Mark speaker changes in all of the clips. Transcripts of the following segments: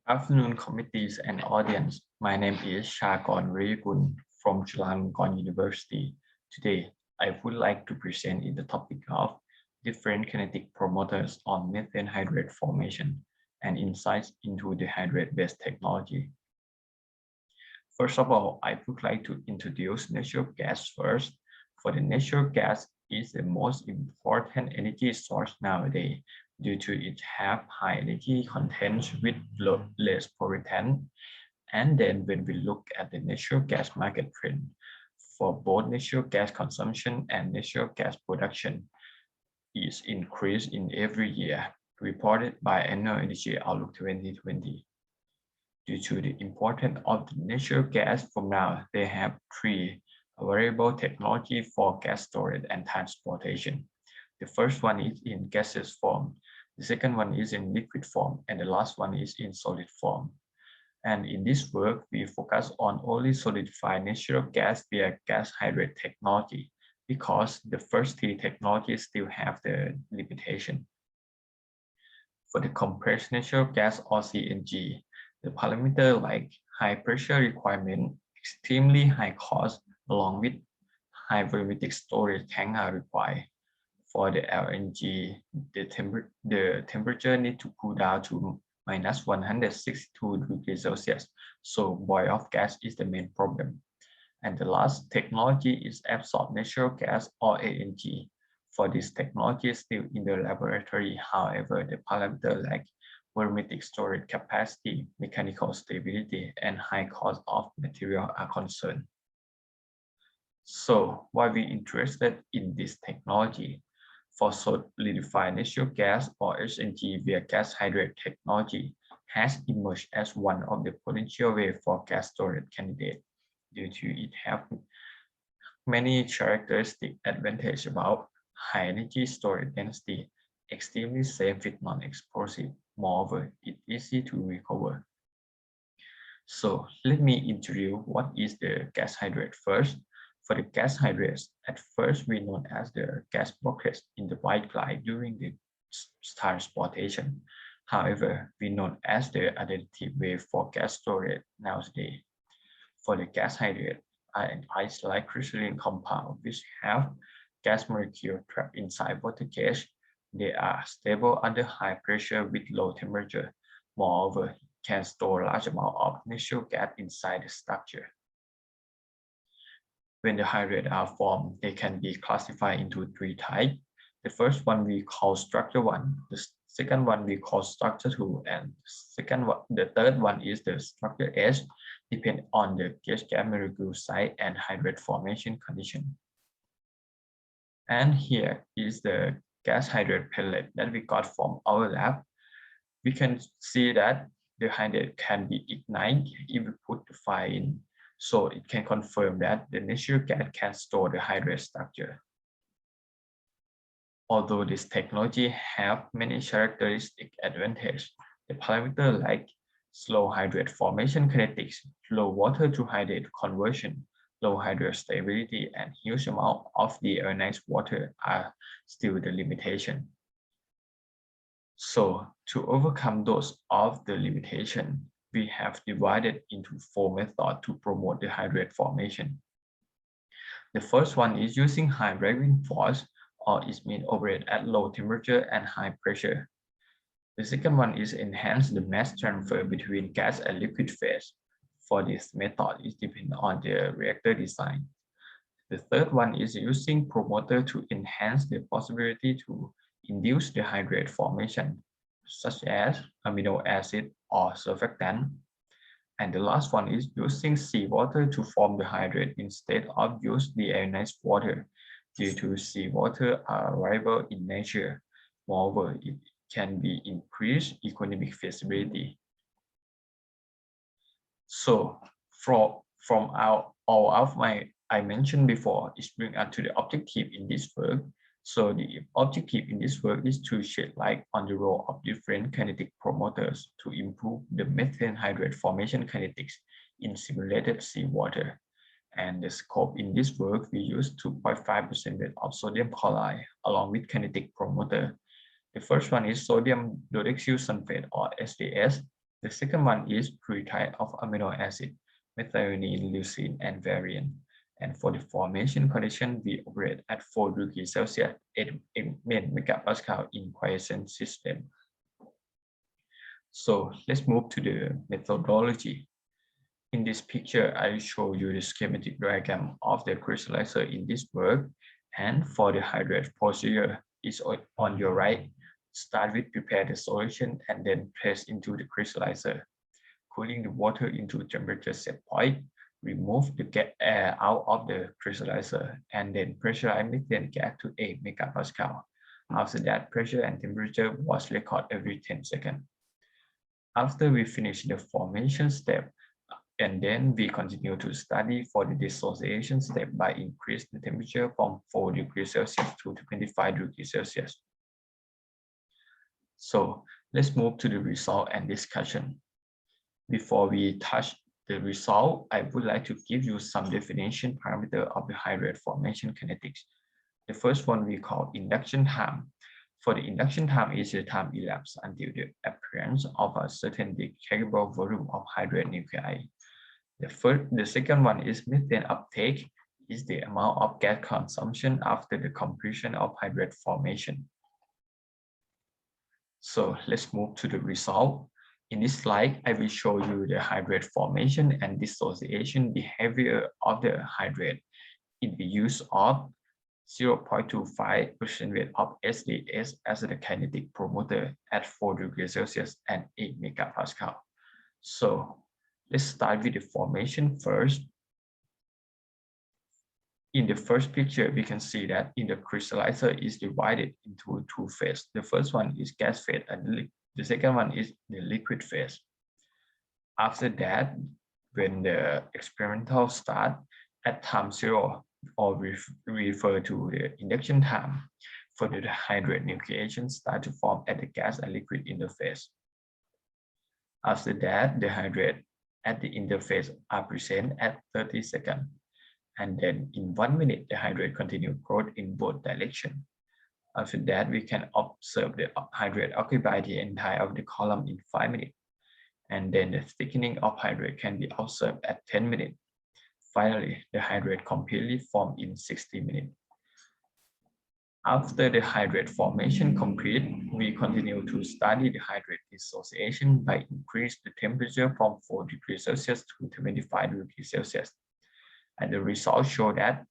Speaker 1: Afternoon committees and audience. My name is Shakon Rayakun from Chulalongkorn University. Today, I would like to present in the topic of different kinetic promoters on methane hydrate formation and insights into the hydrate-based technology. First of all, I would like to introduce natural gas first. For the natural gas is the most important energy source nowadays due to it have high energy content with less pollutant. And then when we look at the natural gas market trend for both natural gas consumption and natural gas production is increased in every year, reported by Annual Energy Outlook 2020. Due to the importance of the natural gas from now, they have three available technology for gas storage and transportation. The first one is in gaseous form, the second one is in liquid form, and the last one is in solid form. And in this work, we focus on only solidified natural gas via gas hydrate technology because the first three technologies still have the limitation. For the compressed natural gas or CNG, the parameter like high pressure requirement, extremely high cost, along with high volumetric storage tank are required. For the LNG, the temperature need to cool down to minus 162 degrees Celsius. So boil-off gas is the main problem. And the last technology is absorbed natural gas or ANG. For this technology is still in the laboratory. However, the parameter like volumetric storage capacity, mechanical stability, and high cost of material are concerned. So why we interested in this technology? For solidified natural gas or SNG via gas hydrate technology has emerged as one of the potential way for gas storage candidate due to it have many characteristic advantage about high energy storage density, extremely safe with non-explosive. Moreover, it's easy to recover. So let me introduce what is the gas hydrate first. For the gas hydrates, at first we known as the gas buckets in the pipeline during the transportation. However, we known as the alternative way for gas storage nowadays. For the gas hydrate, are an ice-like crystalline compound which have gas molecule trapped inside water gauge. They are stable under high pressure with low temperature. Moreover, can store large amount of natural gas inside the structure. When the hydrates are formed, they can be classified into three types. The first one we call structure 1, the second one we call structure 2, and the third one is the structure S, depend on the gas molecule size and hydrate formation condition. And here is the gas hydrate pellet that we got from our lab. We can see that the hydrate can be ignited if we put the fire in. So it can confirm that the natural gas can store the hydrate structure. Although this technology have many characteristic advantages, the parameter like slow hydrate formation kinetics, low water to hydrate conversion, low hydrate stability, and huge amount of deionized water are still the limitation. So to overcome those of the limitation, we have divided into 4 methods to promote the hydrate formation. The first one is using high driving force, or it means operate at low temperature and high pressure. The second one is enhance the mass transfer between gas and liquid phase. For this method, it depends on the reactor design. The third one is using promoter to enhance the possibility to induce the hydrate formation, such as amino acid or surfactant. And the last one is using seawater to form the hydrate instead of use deionized water, due to seawater are variable in nature. Moreover, it can be increased economic feasibility. So from all of I mentioned before, is bring us to the objective in this work. So the objective in this work is to shed light on the role of different kinetic promoters to improve the methane hydrate formation kinetics in simulated seawater. And the scope in this work, we use 2.5% of sodium chloride along with kinetic promoter. The first one is sodium dodexyl sulfate or SDS. The second one is three types of amino acid, methionine, leucine, and valine. And for the formation condition, we operate at 4 degrees Celsius, 8 megapascal in quiescent system. So let's move to the methodology. In this picture, I show you the schematic diagram of the crystallizer in this work. And for the hydrate procedure is on your right. Start with prepare the solution and then press into the crystallizer. Cooling the water into temperature set point. Remove the air out of the crystallizer and then pressurize methane gas to 8 megapascal. After that, pressure and temperature was recorded every 10 seconds. After we finish the formation step, and then we continue to study for the dissociation step by increase the temperature from 4 degrees Celsius to 25 degrees Celsius. So let's move to the result and discussion. Before we touch the result, I would like to give you some definition parameter of the hydrate formation kinetics. The first one we call induction time. For the induction time is the time elapsed until the appearance of a certain detectable volume of hydrate nuclei. The second one is methane uptake, is the amount of gas consumption after the completion of hydrate formation. So let's move to the result. In this slide, I will show you the hydrate formation and dissociation behavior of the hydrate in the use of 0.25% weight of SDS as the kinetic promoter at 4 degrees Celsius and 8 megapascal. So let's start with the formation first. In the first picture, we can see that in the crystallizer is divided into two phases. The first one is gas phase and the second one is the liquid phase. After that, when the experimental start at time 0, or refer to the induction time, for the hydrate nucleation start to form at the gas and liquid interface. After that, the hydrate at the interface are present at 30 seconds. And then in 1 minute, the hydrate continue growth in both directions. After that, we can observe the hydrate occupy the entire of the column in 5 minutes. And then the thickening of hydrate can be observed at 10 minutes. Finally, the hydrate completely formed in 60 minutes. After the hydrate formation complete, we continue to study the hydrate dissociation by increase the temperature from 4 degrees Celsius to 25 degrees Celsius. And the results show that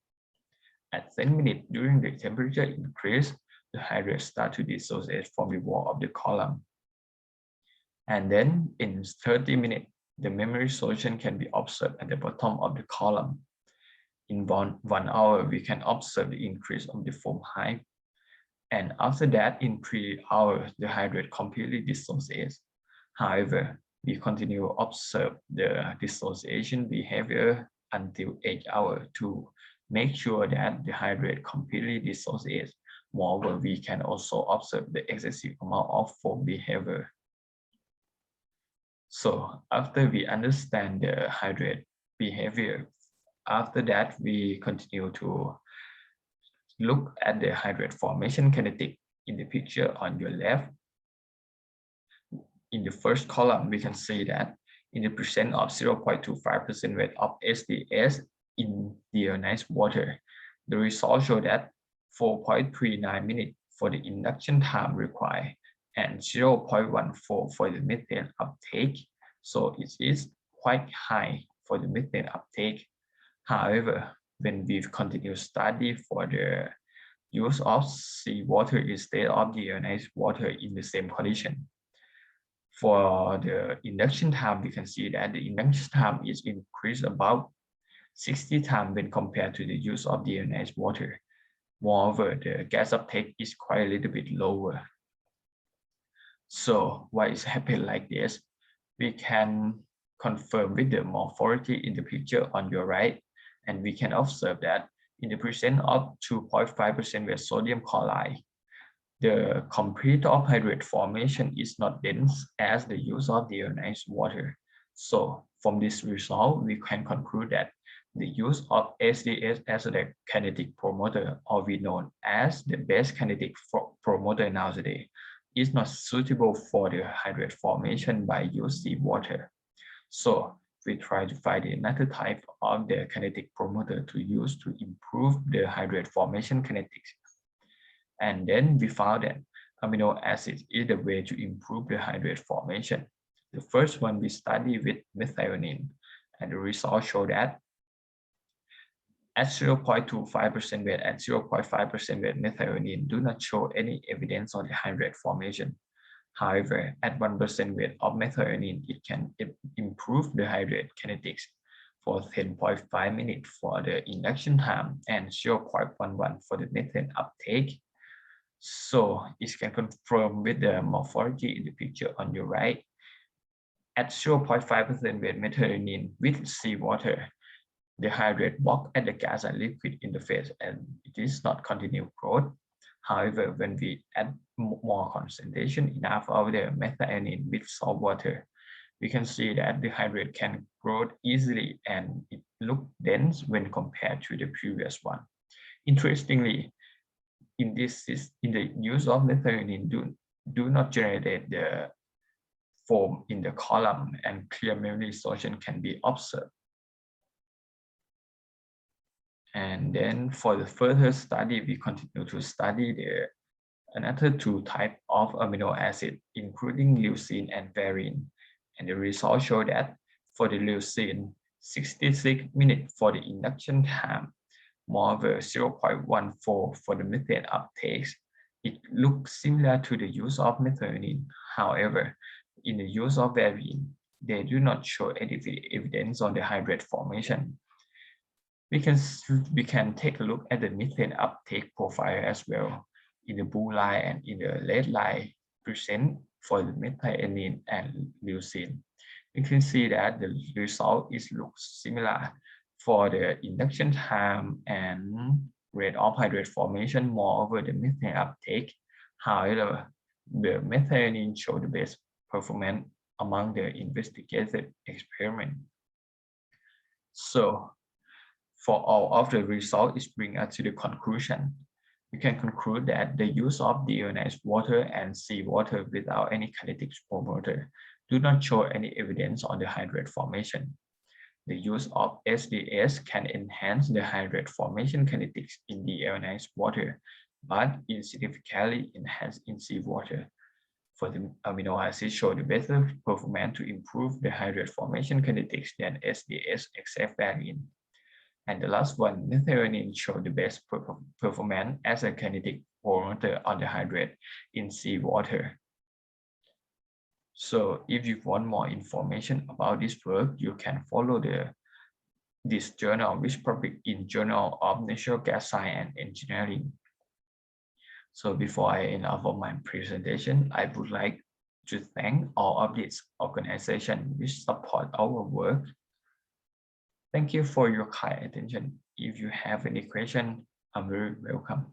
Speaker 1: at 10 minutes during the temperature increase, the hydrate start to dissociate from the wall of the column. And then in 30 minutes, the memory solution can be observed at the bottom of the column. In one hour, we can observe the increase of the foam height. And after that, in 3 hours, the hydrate completely dissociates. However, we continue to observe the dissociation behavior until 8 hours to make sure that the hydrate completely dissociates. Moreover, we can also observe the excessive amount of foam behavior. So after we understand the hydrate behavior, after that, we continue to look at the hydrate formation kinetic in the picture on your left. In the first column, we can see that in the presence of 0.25% weight of SDS in deionized water, the results show that 4.39 minutes for the induction time required and 0.14 for the methane uptake. So it is quite high for the methane uptake. However, when we continue study for the use of seawater instead of deionized water in the same condition, for the induction time, we can see that the induction time is increased about 60 times when compared to the use of deionized water. Moreover, the gas uptake is quite a little bit lower. So why is happening like this? We can confirm with the morphology in the picture on your right, and we can observe that in the presence of 2.5% with sodium chloride, the complete of hydrate formation is not dense as the use of deionized water. So from this result, we can conclude that the use of SDS as the kinetic promoter, or we known as the best kinetic promoter nowadays, is not suitable for the hydrate formation by use seawater. So we try to find another type of the kinetic promoter to use to improve the hydrate formation kinetics. And then we found that amino acids is the way to improve the hydrate formation. The first one we study with methionine, and the results show that at 0.25% weight and 0.5% weight, methionine do not show any evidence on the hydrate formation. However, at 1% weight of methionine, it can improve the hydrate kinetics for 10.5 minutes for the induction time and 0.11 for the methane uptake. So it can confirm with the morphology in the picture on your right. At 0.5% weight methionine with seawater, the hydrate block at the gas and liquid interface and it is not continued growth. However, when we add more concentration enough of the methionine with salt water, we can see that the hydrate can grow easily and it looks dense when compared to the previous one. Interestingly, in the use of methionine do not generate the foam in the column and clear mineralization can be observed. And then for the further study, we continue to study another two types of amino acid, including leucine and valine. And the results show that for the leucine, 66 minutes for the induction time, moreover 0.14 for the methane uptake. It looks similar to the use of methionine. However, in the use of valine, they do not show any evidence on the hydrate formation. We can take a look at the methane uptake profile as well. In the blue line and in the red line present for the methionine and leucine. You can see that the result looks similar for the induction time and rate of hydrate formation. Moreover, the methane uptake. However, the methionine showed the best performance among the investigated experiment. So, for all of the results, it brings us to the conclusion. We can conclude that the use of deionized water and seawater without any kinetics promoter do not show any evidence on the hydrate formation. The use of SDS can enhance the hydrate formation kinetics in deionized water, but insignificantly enhance in seawater. For the amino acids show the better performance to improve the hydrate formation kinetics than SDS except valine. And the last one, methionine showed the best performance as a kinetic promoter on the hydrate in seawater. So if you want more information about this work, you can follow this journal, which published in Journal of Natural Gas Science and Engineering. So before I end off of my presentation, I would like to thank all of these organizations which support our work. Thank you for your kind attention. If you have any question, I'm very welcome.